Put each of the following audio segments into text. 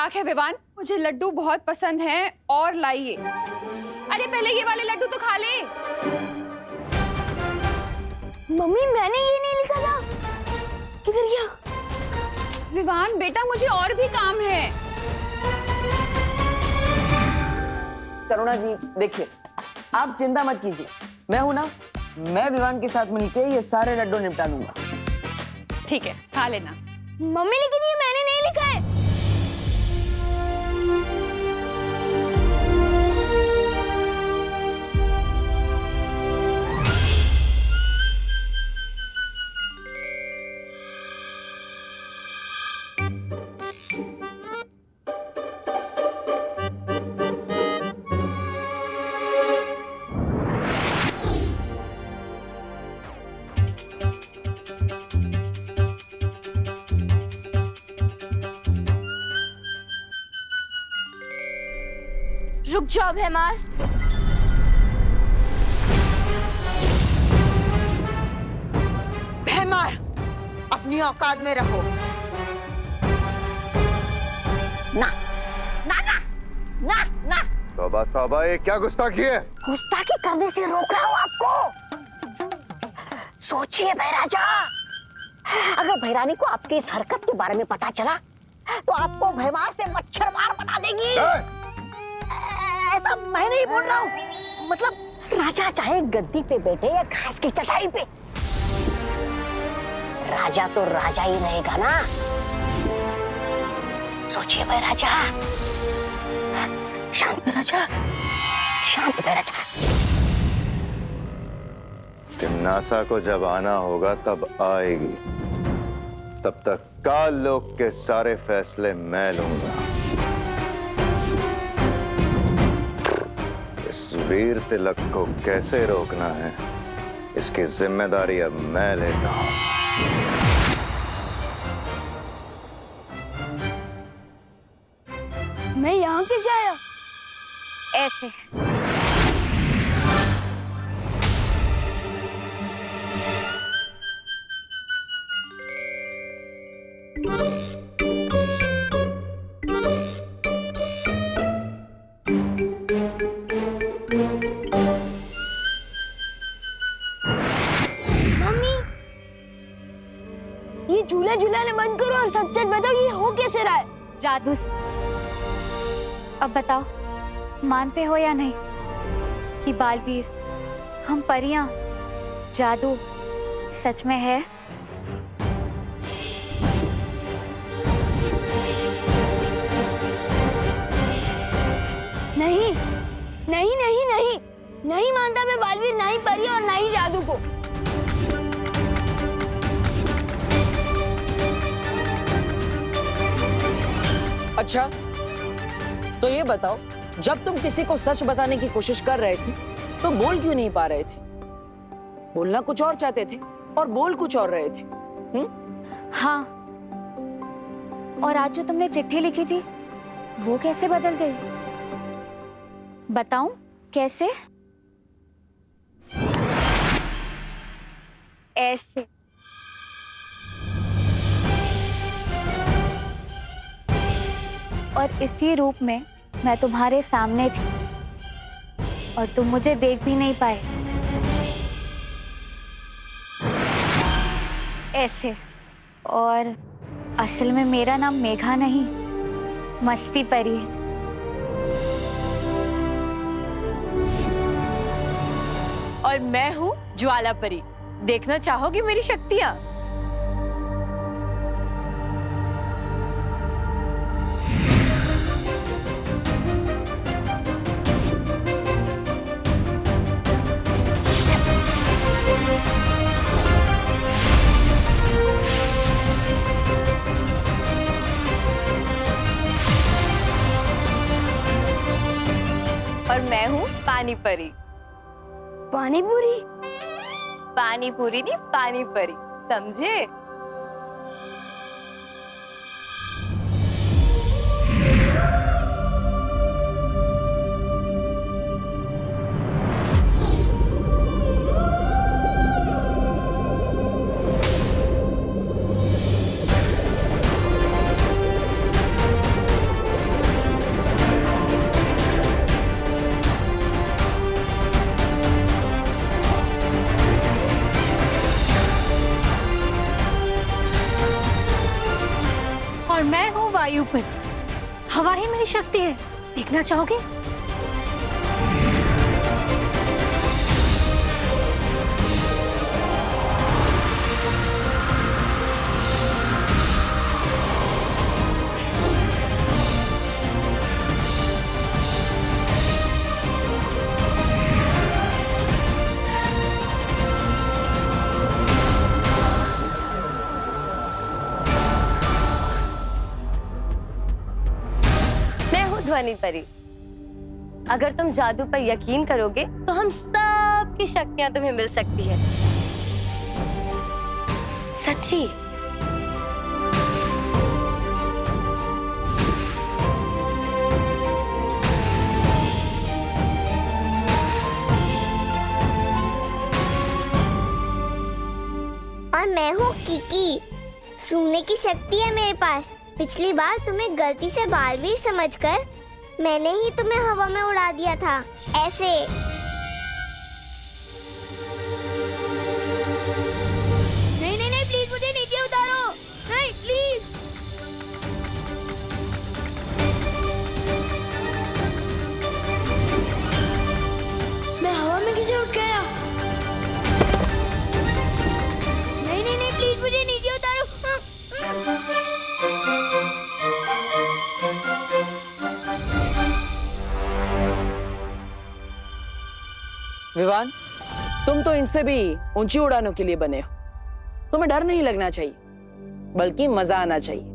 मजाक है विवान, मुझे लड्डू बहुत पसंद हैं और लाइए। अरे पहले ये वाले लड्डू तो खा ले। मम्मी मैंने ये नहीं लिखा था, किधर गया? विवान बेटा मुझे और भी काम है। करुणा जी देखिए, आप चिंता मत कीजिए, मैं हूं ना, मैं विवान के साथ मिलके ये सारे लड्डू निपटा लूंगा। ठीक है खा लेना। मम्मी लेकिन ये मैंने नहीं लिखा है। रुक जाओ भैमार। भैमार, अपनी औकात में रहो। ना ना ना ना ना। तौबा तौबा, ये क्या गुस्ताखी है? गुस्ताखी करने से रोक रहा हूं आपको। सोचिए भैराजा, अगर भैरानी को आपकी इस हरकत के बारे में पता चला तो आपको भैमार से मच्छर मार बना देगी। ऐसा मैं नहीं बोल रहा हूँ, मतलब राजा चाहे गद्दी पे बैठे या घास की चटाई पे, राजा तो राजा ही रहेगा ना। सोचिए भाई राजा, शांत राजा, शांत राजा। तिम्नासा को जब आना होगा तब आएगी, तब तक काल लोक के सारे फैसले मैं लूंगा। इस वीर तिलक को कैसे रोकना है, इसकी जिम्मेदारी अब मैं लेता हूं। मैं यहाँ कैसे आया? ऐसे झूला झूलाने बंद करो और सच सच बताओ ये हो कैसे रहा है? जादू। अब बताओ, मानते हो या नहीं कि बालवीर, हम परियां, जादू सच में है? नहीं नहीं नहीं नहीं नहीं मानता मैं बालवीर, ना ही परी और ना ही जादू को। अच्छा तो ये बताओ, जब तुम किसी को सच बताने की कोशिश कर रहे थे तो बोल क्यों नहीं पा रहे थे? बोलना कुछ और चाहते थे और बोल कुछ और रहे थे। हाँ, और आज जो तुमने चिट्ठी लिखी थी वो कैसे बदल गई? बताऊं कैसे? ऐसे। और इसी रूप में मैं तुम्हारे सामने थी और तुम मुझे देख भी नहीं पाए। ऐसे। और असल में मेरा नाम मेघा नहीं, मस्ती परी है। और मैं हूँ ज्वाला परी। देखना चाहोगी मेरी शक्तियाँ? और मैं हूँ पानी परी। पानी पूरी? पानी पूरी नहीं, पानी परी, समझे? वायु पर। हवा ही मेरी शक्ति है, देखना चाहोगे? ध्वनि परी, अगर तुम जादू पर यकीन करोगे तो हम सब की शक्तियां तुम्हें मिल सकती है। सच्ची। और मैं हूँ किकी, सूंघने की शक्ति है मेरे पास। पिछली बार तुम्हें गलती से बालवीर समझकर मैंने ही तुम्हें हवा में उड़ा दिया था, ऐसे। नहीं नहीं नहीं, प्लीज मुझे नीचे उतारो, नहीं प्लीज। मैं हवा में कैसे उठ गया? नहीं नहीं नहीं, प्लीज मुझे नीचे उतारो। विवान, तुम तो इनसे भी ऊंची उड़ानों के लिए बने हो। तुम्हें डर नहीं लगना चाहिए, बल्कि मजा आना चाहिए।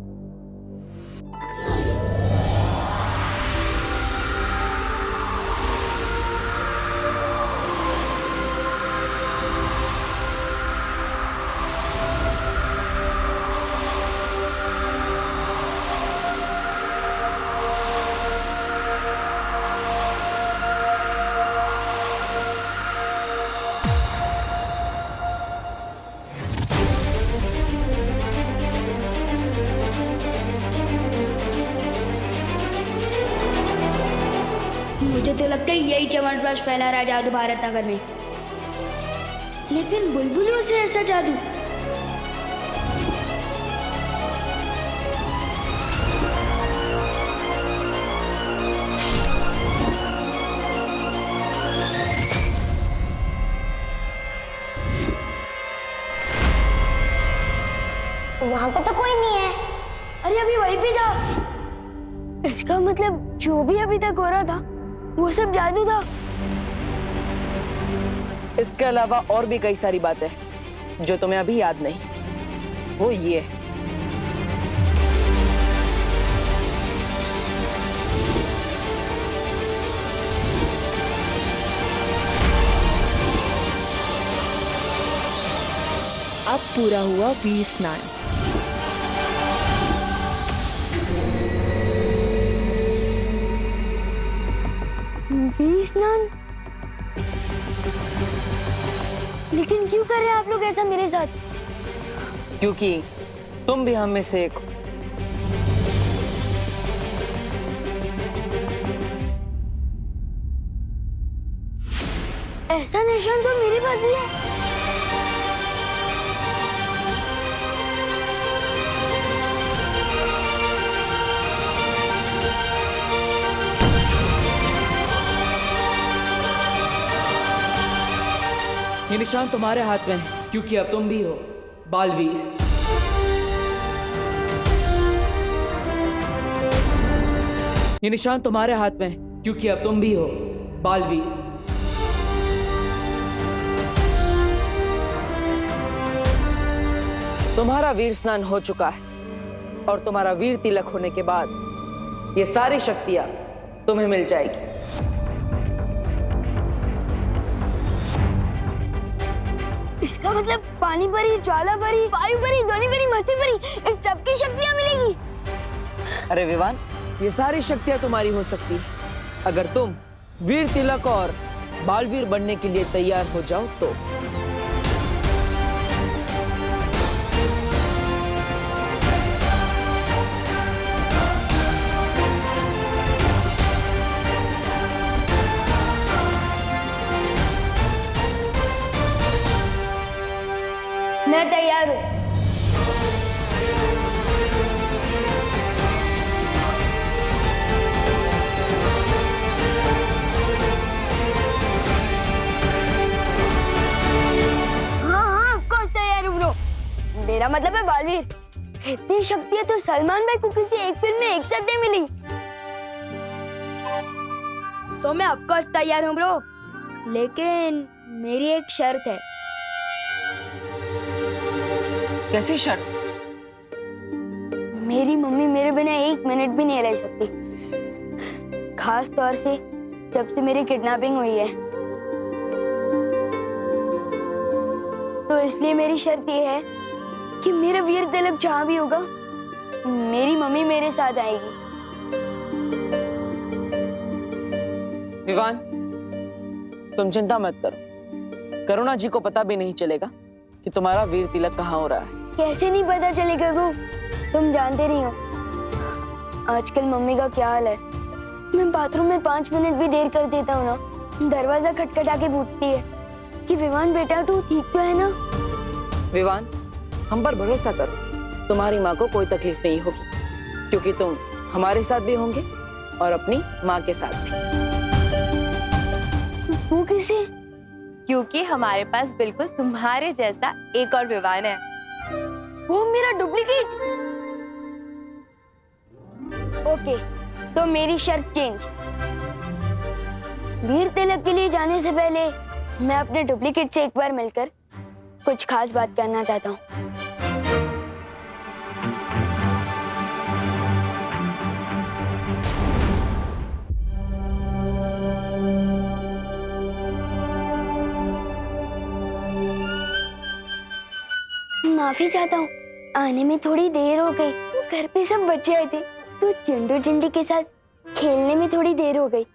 मुझे तो लगता है यही च्यवनप्राश फैला रहा है जादू भारत नगर में। लेकिन बुलबुलों से ऐसा जादू? वहां पे तो कोई नहीं है। अरे अभी वहीं पे था। इसका मतलब जो भी अभी तक हो रहा था वो सब जादू था। इसके अलावा और भी कई सारी बातें जो तुम्हें अभी याद नहीं। वो ये है, अब पूरा हुआ वीर स्नान। वीर स्नान? लेकिन क्यों कर रहे हैं आप लोग ऐसा मेरे साथ? क्योंकि तुम भी हम में से एक हो। ऐसा निशान तो मेरे पास भी है। ये निशान तुम्हारे हाथ में है, क्योंकि अब तुम भी हो बालवीर। ये निशान तुम्हारे हाथ में है, क्योंकि अब तुम भी हो बालवीर। तुम्हारा वीर स्नान हो चुका है और तुम्हारा वीर तिलक होने के बाद ये सारी शक्तियां तुम्हें मिल जाएगी। इसका मतलब पानी परी, ज्वाला परी, वायु परी, ध्वनि परी, मस्ती परी, इन सबकी शक्तियां मिलेगी। अरे विवान, ये सारी शक्तियां तुम्हारी हो सकती है अगर तुम वीर तिलक और बालवीर बनने के लिए तैयार हो जाओ तो। मैं तैयार हूँ। मेरा मतलब है बालवीर। इतनी शक्तियां तो सलमान भाई को किसी एक फिल्म में एक साथ नहीं मिली। सो मैं ऑफ कोर्स तैयार हूँ ब्रो, लेकिन मेरी एक शर्त है। कैसी शर्त? मेरी मम्मी मेरे बिना एक मिनट भी नहीं रह सकती, खास तौर से जब से मेरी किडनैपिंग हुई है। तो इसलिए मेरी शर्त ये है कि मेरा वीर तिलक जहाँ भी होगा मेरी मम्मी मेरे साथ आएगी। विवान, तुम चिंता मत करो, करुणा जी को पता भी नहीं चलेगा कि तुम्हारा वीर तिलक कहाँ हो रहा है। कैसे नहीं पता चलेगा ब्रो, तुम जानते नहीं हो आजकल मम्मी का क्या हाल है। मैं बाथरूम में 5 मिनट भी देर कर देता हूँ ना, दरवाजा खटखटा के पूछती है कि विवान बेटा तू ठीक तो है ना। विवान, हम पर भरोसा करो, तुम्हारी माँ को कोई तकलीफ नहीं होगी, क्योंकि तुम हमारे साथ भी होंगे और अपनी माँ के साथ भी। वो किसे? क्योंकि हमारे पास बिल्कुल तुम्हारे जैसा एक और विवान है। वो मेरा डुप्लीकेट? ओके, तो मेरी शर्त चेंज। वीर तिलक के लिए जाने से पहले मैं अपने डुप्लीकेट से एक बार मिलकर कुछ खास बात करना चाहता हूँ। माफी चाहता हूँ, आने में थोड़ी देर हो गई। घर पे सब बच्चे आए थे तो चिंटू चिंटी के साथ खेलने में थोड़ी देर हो गई।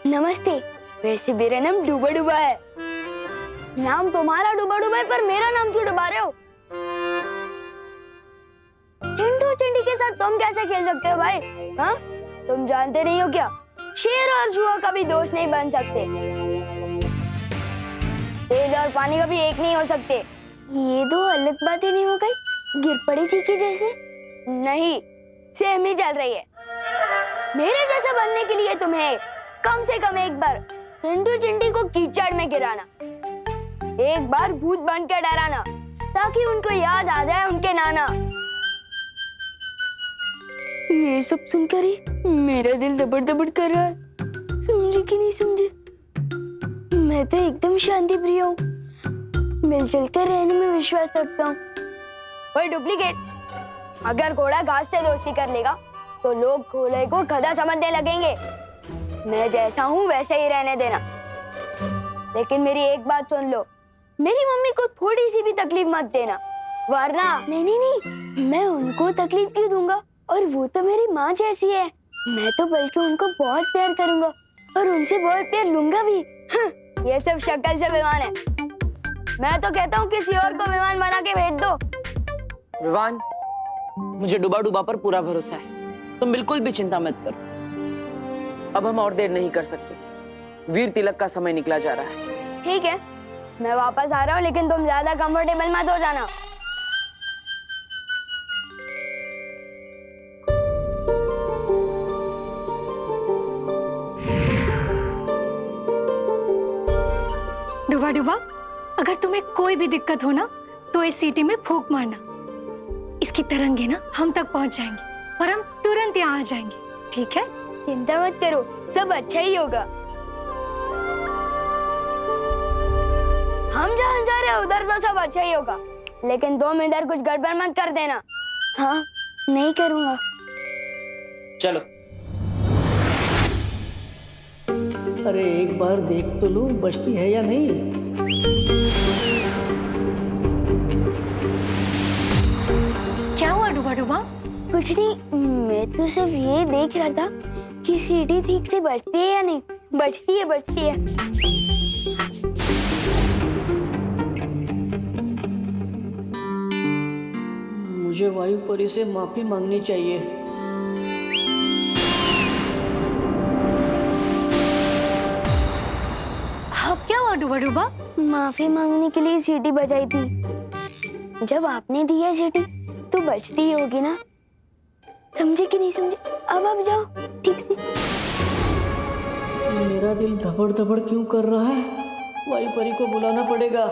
नमस्ते, वैसे मेरा नाम डूबा डूबा है। नाम तुम्हारा डूबा डूबा है, पर मेरा नाम क्यों डुबा रहे हो? चिंटू चिंटी के साथ तुम कैसे खेल सकते हो भाई? हाँ, तुम जानते नहीं हो क्या, शेर और जुआ कभी दोस्त नहीं बन सकते। तेल और पानी कभी एक नहीं हो सकते। ये दो अलग बातें नहीं हो गई? गिर पड़ी थी कि जैसे? नहीं, सेम ही चल रही है। मेरे जैसा बनने के लिए तुम्हें कम से कम एक बार चिंटू चिंटी को कीचड़ में गिराना, एक बार भूत बन के डराना, ताकि उनको याद आ जाए उनके नाना। ये सब सुनकर ही मेरा दिल दबड़ दबड़ कर रहा है। समझे कि नहीं समझे? मैं तो एकदम शांति प्रिय हूँ, मिलजुल कर रहने में विश्वास रखता हूँ। वही डुप्लीकेट, अगर घोड़ा घास से दोस्ती कर लेगा तो लोग घोड़े को गधा समझने लगेंगे। मैं जैसा हूँ वैसे ही रहने देना। लेकिन मेरी एक बात सुन लो, मेरी मम्मी को थोड़ी सी भी तकलीफ मत देना, वरना नहीं नहीं नहीं, मैं उनको तकलीफ क्यों दूंगा? और वो तो मेरी माँ जैसी है। मैं तो बल्कि उनको बहुत प्यार करूंगा और उनसे बहुत प्यार लूंगा भी। ये सब शक्ल से विमान है। मैं तो कहता हूँ किसी और को विमान बना के भेज दो। विवान, मुझे डूबा डूबा पर पूरा भरोसा है, तुम बिल्कुल भी चिंता मत करो। अब हम और देर नहीं कर सकते, वीर तिलक का समय निकला जा रहा है। ठीक है, मैं वापस आ रहा हूँ, लेकिन तुम ज्यादा कंफर्टेबल मत हो जाना। डुबा डुबा, अगर तुम्हें कोई भी दिक्कत हो ना तो इस सीटी में फूंक मारना। इसकी तरंगे ना हम तक पहुंच जाएंगी और हम तुरंत यहाँ आ जाएंगे, ठीक है? चिंता मत करो, सब अच्छा ही होगा। हम जहाँ जा रहे हैं उधर तो सब अच्छा ही होगा, लेकिन तुम इधर कुछ गड़बड़ मत कर देना। हाँ, नहीं करूँगा। चलो। अरे एक बार देख तो लूं बचती है या नहीं। क्या हुआ डुबा डुबा? कुछ नहीं, मैं तो सिर्फ ये देख रहा था कि सीढ़ी ठीक से बचती है या नहीं। बचती है, बचती है। मुझे वायु परी से माफी मांगनी चाहिए। अब क्या हुआ डुबा डुबा? माफी मांगने के लिए सीटी बजाई थी। जब आपने दी है सीटी तो बचती ही होगी ना। समझे कि नहीं समझे? अब आप जाओ ठीक से। मेरा दिल धबड़ धबड़ क्यों कर रहा है? वायु परी को बुलाना पड़ेगा।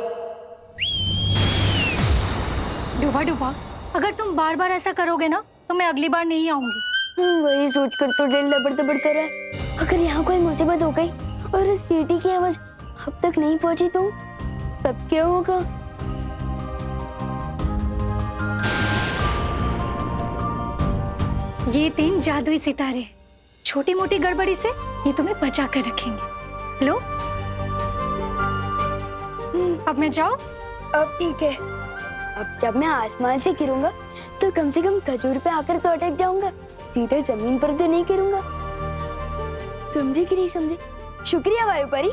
डुबा डुबा, अगर तुम बार बार ऐसा करोगे ना तो मैं अगली बार नहीं आऊंगी। वही सोचकर तो दिल लबड़ तबड़ कर रहा है। अगर यहाँ कोई मुसीबत हो गई और इस सीटी की आवाज अब तक नहीं पहुंची तो तब क्या होगा? ये 3 जादुई सितारे, छोटी मोटी गड़बड़ी से ये तुम्हें बचा कर रखेंगे। लो, अब मैं जाऊं? अब ठीक है। अब जब मैं आसमान से गिरूंगा तो कम से कम खजूर पे आकर तो अटक जाऊंगा, सीधे जमीन पर तो नहीं गिरूंगा। समझे कि नहीं समझे? शुक्रिया वायु परी।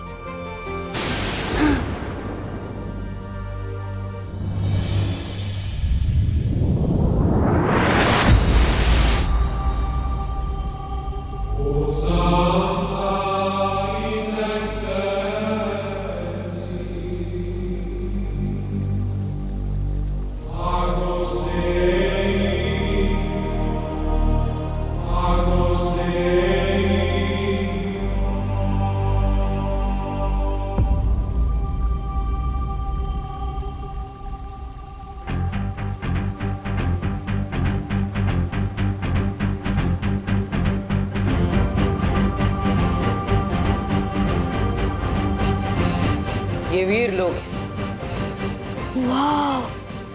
ये वीर लोग हैं। वाह,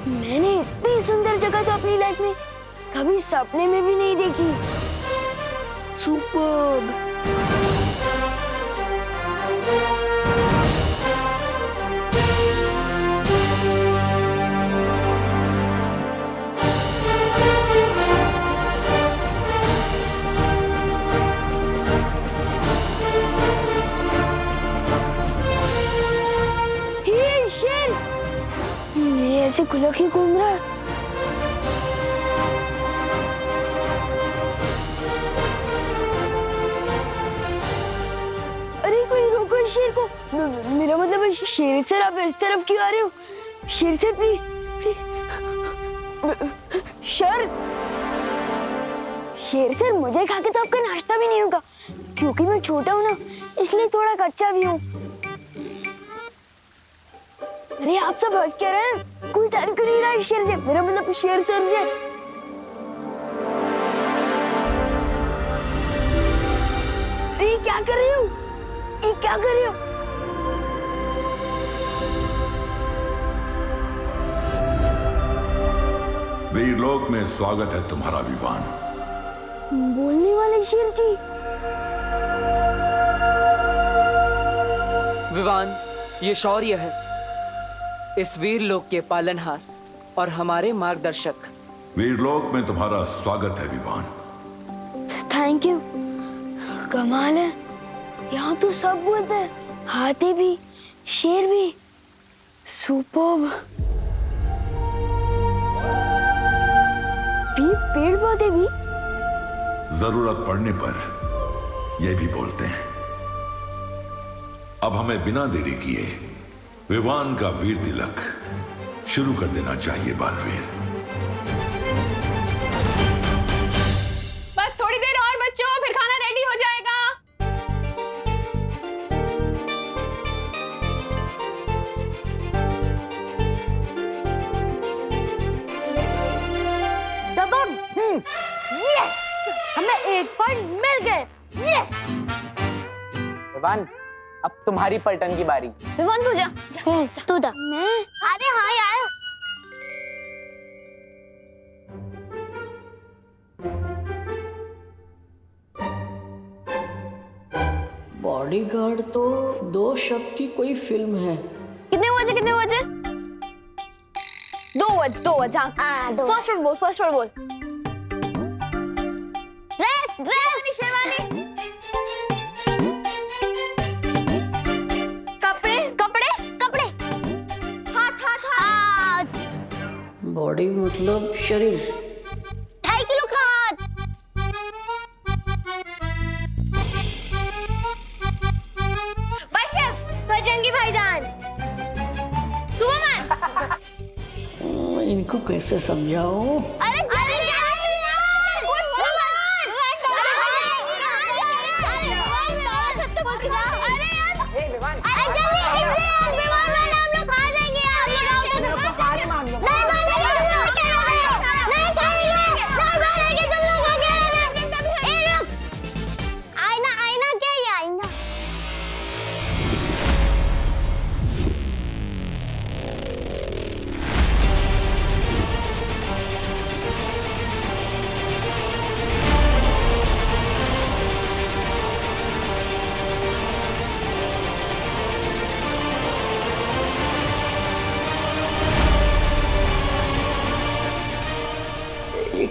मैंने इतनी सुंदर जगह तो अपनी लाइफ में कभी सपने में भी नहीं देखी। सुपर्ब। ये शेर, ये ऐसे खुला क्यों घूम रहा है? अरे कोई रोको इस शेर को। मेरा मतलब है शेर सर, आप इस तरफ क्यों आ रहे हो? शेर सर प्लीज प्लीज। शेर सर, मुझे खा के तो आपका नाश्ता भी नहीं होगा, क्योंकि मैं छोटा हूँ ना, इसलिए थोड़ा कच्चा भी हूँ। अरे आप सब हंस के रहे हैं, कोई टाइम क्यों नहीं रहा है शेर से? मेरा मतलब शेर सर से। अरे क्या कर रही हो? ये क्या कर रही हो? वीरलोक में स्वागत है तुम्हारा विवान। बोलने वाले शेर जी। विवान, ये शौर्य है, इस वीर लोक के पालनहार और हमारे मार्गदर्शक। वीरलोक में तुम्हारा स्वागत है विवान। Thank you. कमाल है, यहाँ तो सब बोलते हैं, हाथी भी, शेर भी। सुपर्ब। पेड़ पौधे भी। जरूरत पड़ने पर ये भी बोलते हैं। अब हमें बिना देरी किए विवान का वीर तिलक शुरू कर देना चाहिए बालवीर। बस थोड़ी देर और बच्चों, फिर खाना रेडी हो जाएगा। यस, हमें 1 पॉइंट मिल गए। यस। विवान, अब तुम्हारी पलटन की बारी। विवान तू जा। तू जा। मैं? अरे हाँ यार। बॉडीगार्ड तो 2 शब्द की कोई फिल्म है। कितने बजे? 2 वर्ड्स। हाँ, फर्स्ट वर्ड बोल। ड्रेस शेरवानी। कपड़े। हाथ। बॉडी मतलब शरीर। 2.5 किलो का हाथ। बाइसेप्स। बजरंगी भाईजान। सुपरमैन। इनको कैसे समझाऊं? अरे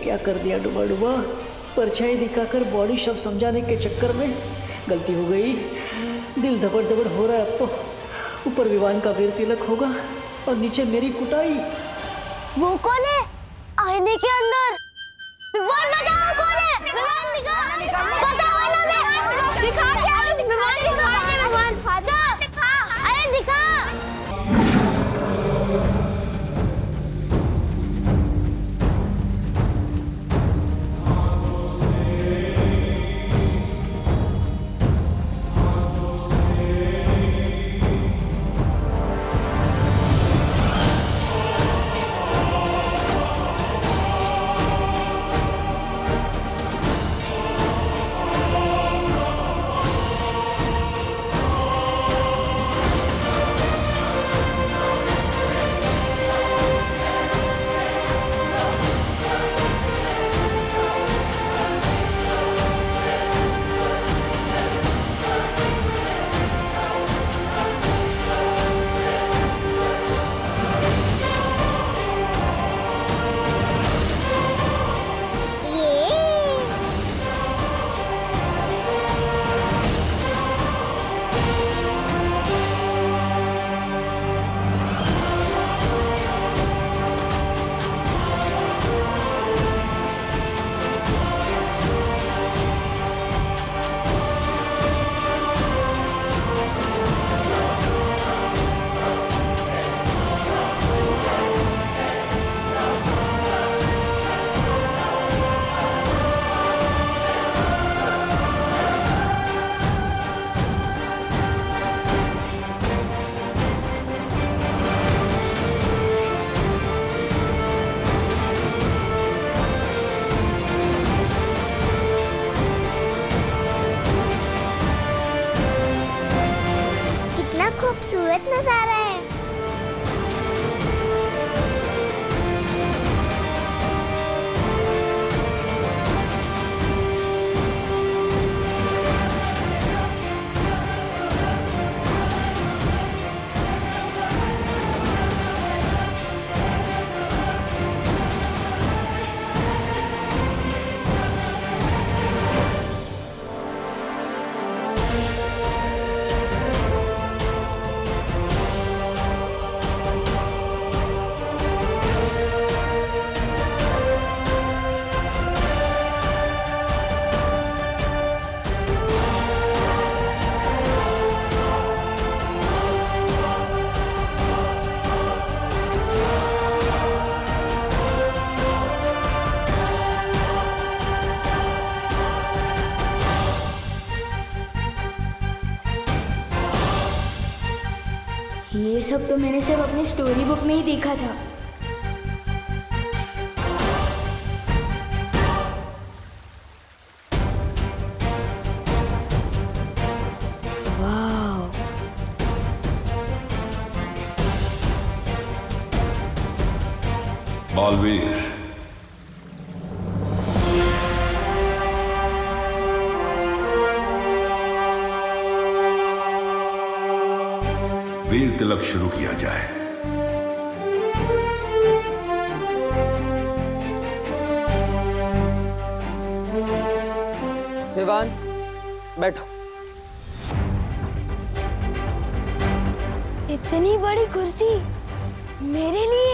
क्या कर दिया डुबा डुबा। परछाई दिखाकर बॉडी शब्द समझाने के चक्कर में गलती हो गई। दिल धबड़ धबड़ हो रहा है अब तो। ऊपर विवान का वीर तिलक होगा और नीचे मेरी कुटाई। वो कौन है आईने के अंदर? विवान बताओ कौन है? विवान दिखा, बताओ ना मैं दिखा क्या? विवान दिखा, विवान फादर दिखा, अरे दिखा। खूबसूरत नजारा है। ये सब तो मैंने सिर्फ अपनी स्टोरी बुक में ही देखा था। वाह, बालवीर, वीर तिलक शुरू किया जाए। विवान, बैठो। इतनी बड़ी कुर्सी मेरे लिए?